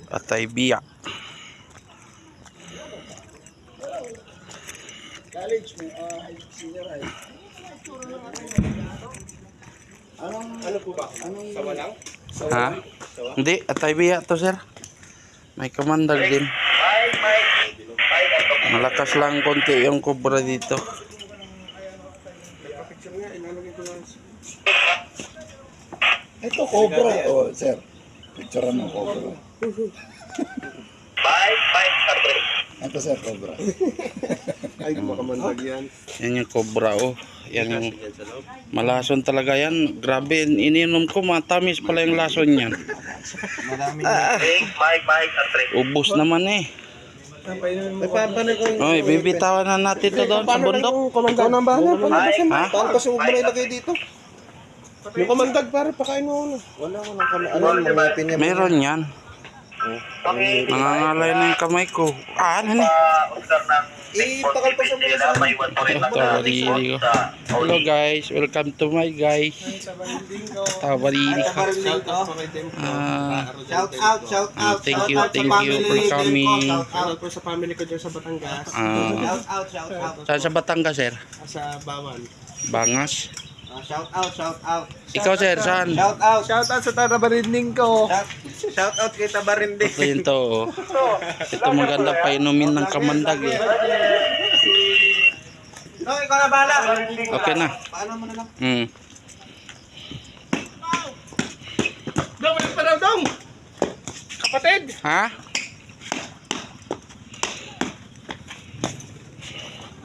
Atay biyak. College mo, senior high. Ano po ba? Sawa lang? Ha? Hindi, atay biyak to sir. May kamandag din. Malakas lang konti yung cobra dito. Ito, cobra. Oh, sir. Picture ng cobra. Ito, sir, cobra. Ay, makamandag yan. Yan yung cobra oh. Yan yung malason talaga yan. Grabe, ininom ko matamis pala yung lason yan. Ubus naman eh. Oy, bibitawan na natin to doon sa bundok. Ikaw nang bahala. Ha? Paano kasi huwag mo na ilagay dito? Yung kamandag pare, pakain mo na. Wala mo nang kamay. Ano yung mga pinya? Meron yan. Nangangalay na yung kamay ko. Ano ni? Ipakalpasan mo na sa Tabarili ko. Hello guys, welcome to my guys. Tabarili ko. Shout out. Thank you for coming. Shout out po sa family ko dyan sa Batangas. Shout out. Saan sa Batangas sir? Sa Bawan. Bangas? Shout out. Ikaw sir, saan? Shout out sa tabarinding ko. Shout out kay tabarinding. Ito yun to. Oh. Ito maganda pa inumin ng kamandag eh. No, ikaw na bahala. Okay na. Paano mo na lang? Dong, pa daw dong. Kapatid. Ha?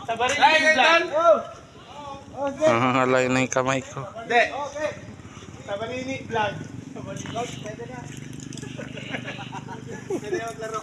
Tabarinding vlog. Nangangalay na yung kamay ko. Hindi. Tabarinding vlog. Pwede na. Pwede na maglaro.